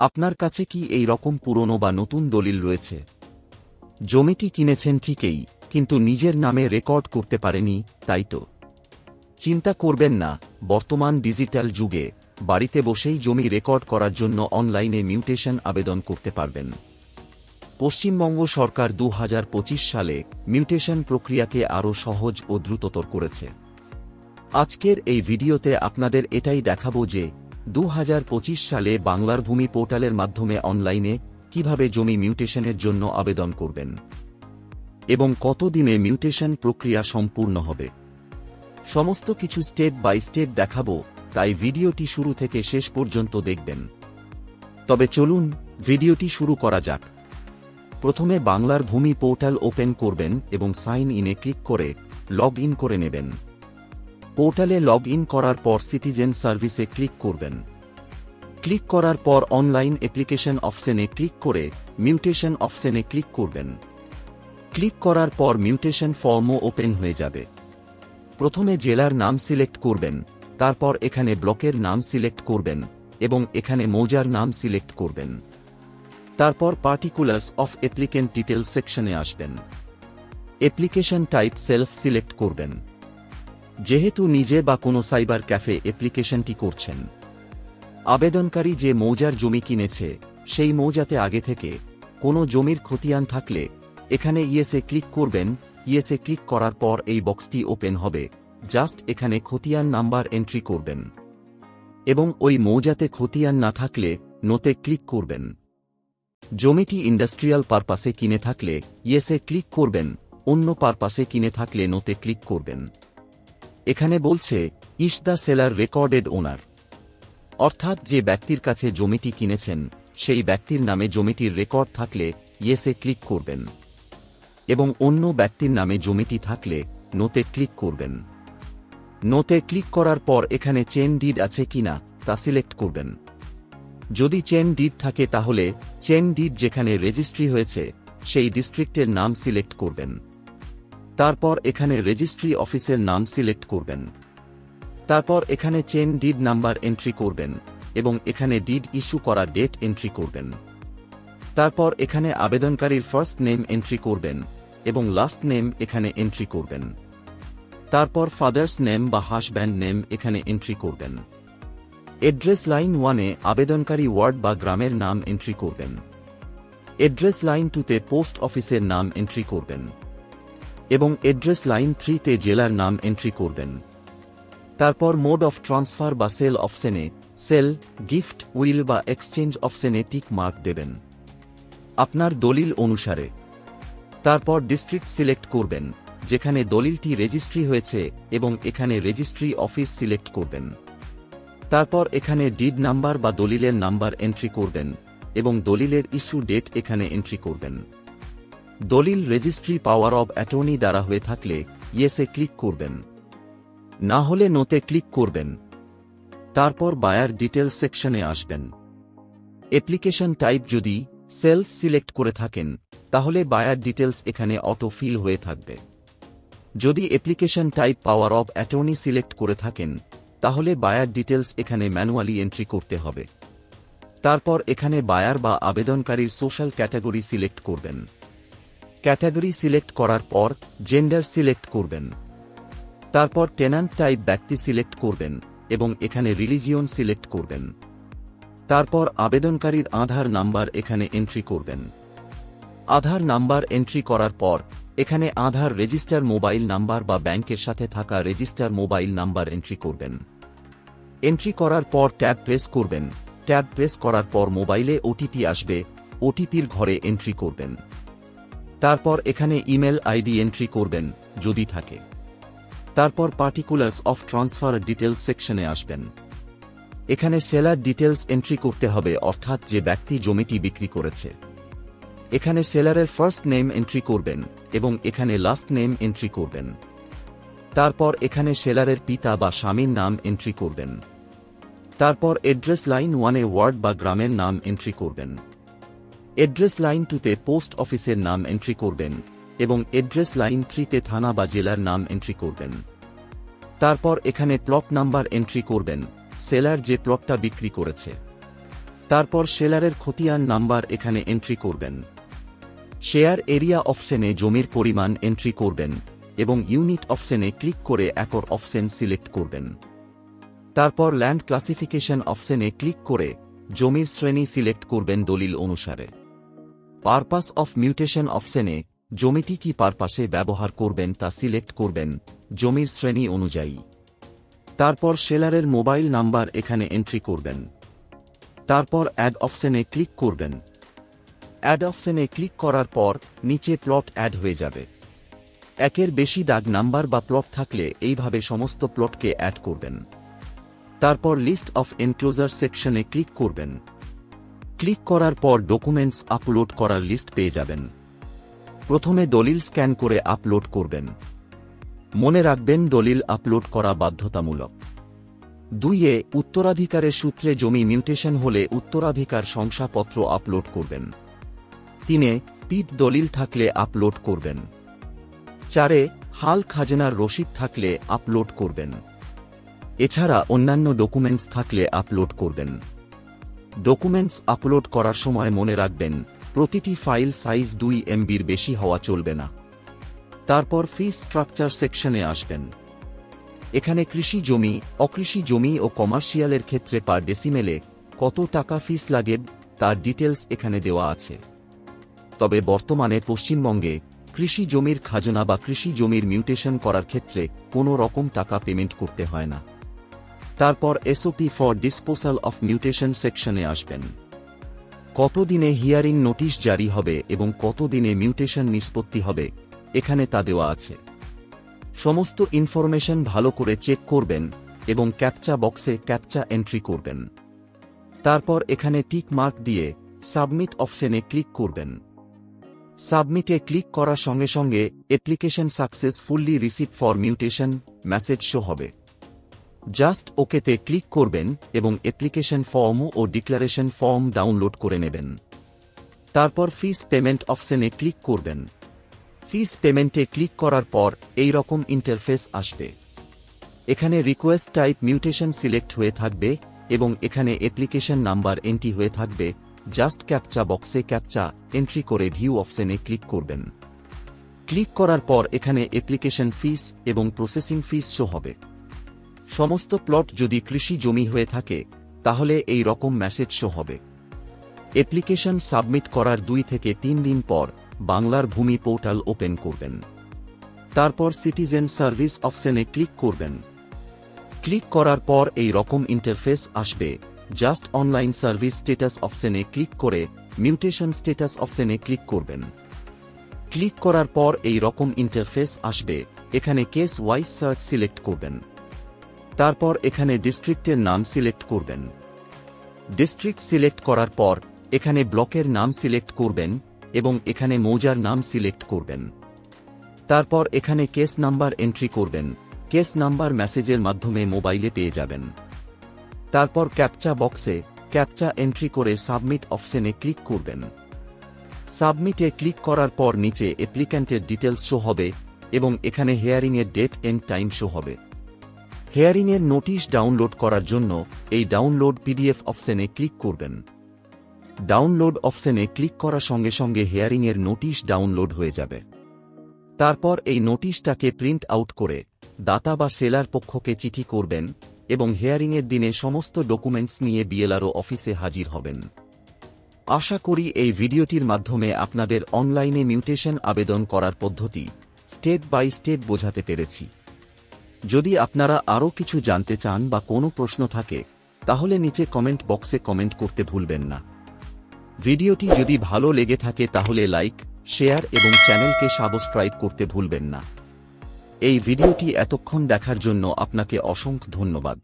আপনার কাছে কি এই রকম পুরনো বা নতুন দলিল রয়েছে? জমিটি কিনেছেন ঠিকই, কিন্তু নিজের নামে রেকর্ড করতে পারেনি, তাই তো? চিন্তা করবেন না, বর্তমান ডিজিটাল যুগে বাড়িতে বসেই জমি রেকর্ড করার জন্য অনলাইনে মিউটেশন আবেদন করতে পারবেন। পশ্চিমবঙ্গ সরকার 2025 সালে মিউটেশন প্রক্রিয়াকে আরও সহজ ও দ্রুততর করেছে। আজকের এই ভিডিওতে আপনাদের এটাই দেখাবো যে 2025 সালে বাংলার ভূমি পোর্টালের মাধ্যমে অনলাইনে কিভাবে জমি মিউটেশনের জন্য আবেদন করবেন এবং কত দিনে মিউটেশন প্রক্রিয়া সম্পূর্ণ হবে। সমস্ত কিছু স্টেপ বাই স্টেপ দেখাবো, তাই ভিডিওটি শুরু থেকে শেষ পর্যন্ত দেখবেন। তবে চলুন ভিডিওটি শুরু করা যাক। প্রথমে বাংলার ভূমি পোর্টাল ওপেন করবেন এবং সাইন ইনে ক্লিক করে লগ ইন করে নেবেন। পোর্টালে লগ ইন করার পর সিটিজেন সার্ভিসে ক্লিক করবেন। ক্লিক করার পর অনলাইন অ্যাপ্লিকেশন অপশনে ক্লিক করে মিউটেশন অপশনে ক্লিক করবেন। ক্লিক করার পর মিউটেশন ফর্মও ওপেন হয়ে যাবে। প্রথমে জেলার নাম সিলেক্ট করবেন, তারপর এখানে ব্লকের নাম সিলেক্ট করবেন এবং এখানে মৌজার নাম সিলেক্ট করবেন। তারপর পার্টিকুলার্স অফ অ্যাপ্লিকেন্ট ডিটেল সেকশনে আসবেন। অ্যাপ্লিকেশন টাইপ সেলফ সিলেক্ট করবেন। যেহেতু নিজে বা কোনো সাইবার ক্যাফে অ্যাপ্লিকেশনটি করছেন, আবেদনকারী যে মৌজার জমি কিনেছে সেই মৌজাতে আগে থেকে কোনো জমির খতিয়ান থাকলে এখানে ইয়েসে ক্লিক করবেন। ইয়েসে ক্লিক করার পর এই বক্সটি ওপেন হবে। জাস্ট এখানে খতিয়ান নাম্বার এন্ট্রি করবেন এবং ওই মৌজাতে খতিয়ান না থাকলে নোতে ক্লিক করবেন। জমিটি ইন্ডাস্ট্রিয়াল পারপাসে কিনে থাকলে ইয়েসে ক্লিক করবেন, অন্য পারপাসে কিনে থাকলে নোতে ক্লিক করবেন। এখানে বলছে ইস দ্য সেলার রেকর্ডেড ওনার, অর্থাৎ যে ব্যক্তির কাছে জমিটি কিনেছেন সেই ব্যক্তির নামে জমিটির রেকর্ড থাকলে ইয়েসে ক্লিক করবেন এবং অন্য ব্যক্তির নামে জমিটি থাকলে নোতে ক্লিক করবেন। নোতে ক্লিক করার পর এখানে চেন ডিড আছে কিনা তা সিলেক্ট করবেন। যদি চেন ডিড থাকে তাহলে চেন ডিড যেখানে রেজিস্ট্রি হয়েছে সেই ডিস্ট্রিক্টের নাম সিলেক্ট করবেন। তারপর এখানে রেজিস্ট্রি অফিসের নাম সিলেক্ট করবেন। তারপর এখানে চেন ডিড নাম্বার এন্ট্রি করবেন এবং এখানে ডিড ইস্যু করা ডেট এন্ট্রি করবেন। তারপর এখানে আবেদনকারীর ফার্স্ট নেম এন্ট্রি করবেন এবং লাস্ট নেম এখানে এন্ট্রি করবেন। তারপর ফাদার্স নেম বা হাজব্যান্ড নেম এখানে এন্ট্রি করবেন। অ্যাড্রেস লাইন 1-এ আবেদনকারী ওয়ার্ড বা গ্রামের নাম এন্ট্রি করবেন। অ্যাড্রেস লাইন 2-তে পোস্ট অফিসের নাম এন্ট্রি করবেন এবং অ্যাড্রেস লাইন 3-তে জেলার নাম এন্ট্রি করবেন। তারপর মোড অফ ট্রান্সফার বা সেল অপশনে সেল, গিফট, উইল বা এক্সচেঞ্জ অপশনে টিক মার্ক দেবেন আপনার দলিল অনুসারে। তারপর ডিস্ট্রিক্ট সিলেক্ট করবেন যেখানে দলিলটি রেজিস্ট্রি হয়েছে এবং এখানে রেজিস্ট্রি অফিস সিলেক্ট করবেন। তারপর এখানে ডিড নাম্বার বা দলিলের নাম্বার এন্ট্রি করবেন এবং দলিলের ইস্যু ডেট এখানে এন্ট্রি করবেন। দলিল রেজিস্ট্রি পাওয়ার অব অ্যাটর্নি দ্বারা হয়ে থাকলে ইয়েসে ক্লিক করবেন, না হলে নোতে ক্লিক করবেন। তারপর বায়ার ডিটেল সেকশনে আসবেন। অ্যাপ্লিকেশন টাইপ যদি সেলফ সিলেক্ট করে থাকেন তাহলে বায়ার ডিটেলস এখানে অটো ফিল হয়ে থাকবে। যদি application type power of attorney select করে থাকেন তাহলে বায়ার ডিটেলস এখানে ম্যানুয়ালি এন্ট্রি করতে হবে। তারপর এখানে বায়ার বা আবেদনকারীর সোশ্যাল ক্যাটাগরি সিলেক্ট করবেন। ক্যাটাগরি সিলেক্ট করার পর জেন্ডার সিলেক্ট করবেন। তারপর টেন্যান্ট টাইপ ব্যক্তি সিলেক্ট করবেন এবং এখানে রিলিজিয়ন সিলেক্ট করবেন। তারপর আবেদনকারীর আধার নাম্বার এখানে এন্ট্রি করবেন। আধার নাম্বার এন্ট্রি করার পর এখানে আধার রেজিস্টার মোবাইল নাম্বার বা ব্যাংকের সাথে থাকা রেজিস্টার মোবাইল নাম্বার এন্ট্রি করবেন। এন্ট্রি করার পর ট্যাব প্রেস করবেন। ট্যাব প্রেস করার পর মোবাইলে ওটিপি আসবে, ওটিপির ঘরে এন্ট্রি করবেন। তারপর এখানে ইমেল আইডি এন্ট্রি করবেন যদি থাকে। তারপর পার্টিকুলার্স অফ ট্রান্সফার ডিটেলস সেকশনে আসবেন। এখানে সেলার ডিটেলস এন্ট্রি করতে হবে, অর্থাৎ যে ব্যক্তি জমিটি বিক্রি করেছে। এখানে সেলারের ফার্স্ট নেম এন্ট্রি করবেন এবং এখানে লাস্ট নেম এন্ট্রি করবেন। তারপর এখানে সেলারের পিতা বা স্বামীর নাম এন্ট্রি করবেন। তারপর অ্যাড্রেস লাইন 1-এ ওয়ার্ড বা গ্রামের নাম এন্ট্রি করবেন। অ্যাড্রেস লাইন 2-তে পোস্ট অফিসের নাম এন্ট্রি করবেন এবং অ্যাড্রেস লাইন 3-তে থানা বা জেলার নাম এন্ট্রি করবেন। তারপর এখানে প্লট নাম্বার এন্ট্রি করবেন, সেলার যে প্লটটা বিক্রি করেছে। তারপর সেলারের খতিয়ান নাম্বার এখানে এন্ট্রি করবেন। শেয়ার এরিয়া অপশনে জমির পরিমাণ এন্ট্রি করবেন এবং ইউনিট অপশনে ক্লিক করে একর অপশন সিলেক্ট করবেন। তারপর ল্যান্ড ক্লাসিফিকেশন অপশনে ক্লিক করে জমির শ্রেণী সিলেক্ট করবেন দলিল অনুসারে। পারপাস অফ মিউটেশন অপশনে জমিটি কি পারপাসে ব্যবহার করবেন তা সিলেক্ট করবেন জমির শ্রেণী অনুযায়ী। তারপর সেলারের মোবাইল নাম্বার এখানে এন্ট্রি করবেন। তারপর অ্যাড অপশনে ক্লিক করবেন। অ্যাড অপশনে ক্লিক করার পর নিচে প্লট অ্যাড হয়ে যাবে। একের বেশি দাগ নাম্বার বা প্লট থাকলে এইভাবে সমস্ত প্লটকে অ্যাড করবেন। তারপর লিস্ট অফ এনক্লোজার সেকশনে ক্লিক করবেন। ক্লিক করার পর ডকুমেন্টস আপলোড করার লিস্ট পেয়ে যাবেন। প্রথমে দলিল স্ক্যান করে আপলোড করবেন। মনে রাখবেন দলিল আপলোড করা বাধ্যতামূলক। 2 উত্তরাধিকারের সূত্রে জমি মিউটেশন হলে উত্তরাধিকার শংসাপত্র আপলোড করবেন। 3 পিত দলিল থাকলে আপলোড করবেন। 4 হাল খাজনার রসিদ থাকলে আপলোড করবেন। এছাড়া অন্যান্য ডকুমেন্টস থাকলে আপলোড করবেন। ডকুমেন্টস আপলোড করার সময় মনে রাখবেন প্রতিটি ফাইল সাইজ 2 MBর বেশি হওয়া চলবে না। তারপর ফিস স্ট্রাকচার সেকশনে আসবেন। এখানে কৃষি জমি, অকৃষি জমি ও কমার্শিয়ালের ক্ষেত্রে পার ডেসিমেলে কত টাকা ফিস লাগে তার ডিটেলস এখানে দেওয়া আছে। তবে বর্তমানে পশ্চিমবঙ্গে কৃষি জমির খাজনা বা কৃষি জমির মিউটেশন করার ক্ষেত্রে কোনো রকম টাকা পেমেন্ট করতে হয় না। তারপর SOP for disposal of mutation সেকশনে আসবেন। কত দিনে হিয়ারিং নোটিশ জারি হবে এবং কত দিনে মিউটেশন নিষ্পত্তি হবে এখানে তা দেওয়া আছে। সমস্ত ইনফরমেশন ভালো করে চেক করবেন এবং ক্যাপচা বক্সে ক্যাপচা এন্ট্রি করবেন। তারপর এখানে টিক মার্ক দিয়ে সাবমিট অপশনে ক্লিক করবেন। সাবমিটে ক্লিক করার সঙ্গে সঙ্গে application successfully receive for mutation message show হবে। জাস্ট ওকেতে ক্লিক করবেন এবং অ্যাপ্লিকেশন ফর্ম ও ডিক্লারেশন ফর্ম ডাউনলোড করে নেবেন। তারপর ফিস পেমেন্ট অপশনে ক্লিক করবেন। ফিস পেমেন্টে ক্লিক করার পর এই রকম ইন্টারফেস আসবে। এখানে রিকোয়েস্ট টাইপ মিউটেশন সিলেক্ট হয়ে থাকবে এবং এখানে অ্যাপ্লিকেশন নাম্বার এন্ট্রি হয়ে থাকবে। জাস্ট ক্যাপচা বক্সে ক্যাপচা এন্ট্রি করে ভিউ অপশনে ক্লিক করবেন। ক্লিক করার পর এখানে অ্যাপ্লিকেশন ফিস এবং প্রসেসিং ফিস শো হবে। সমস্ত প্লট যদি কৃষি জমি হয়ে থাকে তাহলে এই রকম মেসেজ শো হবে। অ্যাপ্লিকেশন সাবমিট করার 2 থেকে 3 দিন পর বাংলার ভূমি পোর্টাল ওপেন করবেন। তারপর সিটিজেন সার্ভিস অপশনে ক্লিক করবেন। ক্লিক করার পর এই রকম ইন্টারফেস আসবে। জাস্ট অনলাইন সার্ভিস স্ট্যাটাস অপশনে ক্লিক করে মিউটেশন স্ট্যাটাস অপশনে ক্লিক করবেন। ক্লিক করার পর এই রকম ইন্টারফেস আসবে। এখানে কেস ওয়াইজ সার্চ সিলেক্ট করবেন। তারপর এখানে ডিস্ট্রিক্টের নাম সিলেক্ট করবেন। ডিস্ট্রিক্ট সিলেক্ট করার পর এখানে ব্লকের নাম সিলেক্ট করবেন এবং এখানে মৌজার নাম সিলেক্ট করবেন। তারপর এখানে কেস নাম্বার এন্ট্রি করবেন। কেস নাম্বার মেসেজের মাধ্যমে মোবাইলে পেয়ে যাবেন। তারপর ক্যাপচা বক্সে ক্যাপচা এন্ট্রি করে সাবমিট অপশনে ক্লিক করবেন। সাবমিটে ক্লিক করার পর নিচে অ্যাপ্লিক্যান্টের ডিটেলস শো হবে এবং এখানে হিয়ারিংয়ের ডেট এন্ড টাইম শো হবে। হিয়ারিংয়ের নোটিশ ডাউনলোড করার জন্য এই ডাউনলোড পিডিএফ অপশনে ক্লিক করবেন। ডাউনলোড অপশনে ক্লিক করার সঙ্গে সঙ্গে হিয়ারিংয়ের নোটিশ ডাউনলোড হয়ে যাবে। তারপর এই নোটিশটাকে প্রিন্ট আউট করে দাতা বা সেলার পক্ষকে চিঠি করবেন এবং হিয়ারিংয়ের দিনে সমস্ত ডকুমেন্টস নিয়ে বিএলআরও অফিসে হাজির হবেন। আশা করি এই ভিডিওটির মাধ্যমে আপনাদের অনলাইনে মিউটেশন আবেদন করার পদ্ধতি স্টেপ বাই স্টেপ বোঝাতে পেরেছি। যদি আপনারা আরও কিছু জানতে চান বা কোনো প্রশ্ন থাকে তাহলে নিচে কমেন্ট বক্সে কমেন্ট করতে ভুলবেন না। ভিডিওটি যদি ভালো লেগে থাকে তাহলে লাইক, শেয়ার এবং চ্যানেলকে সাবস্ক্রাইব করতে ভুলবেন না। এই ভিডিওটি এতক্ষণ দেখার জন্য আপনাকে অসংখ্য ধন্যবাদ।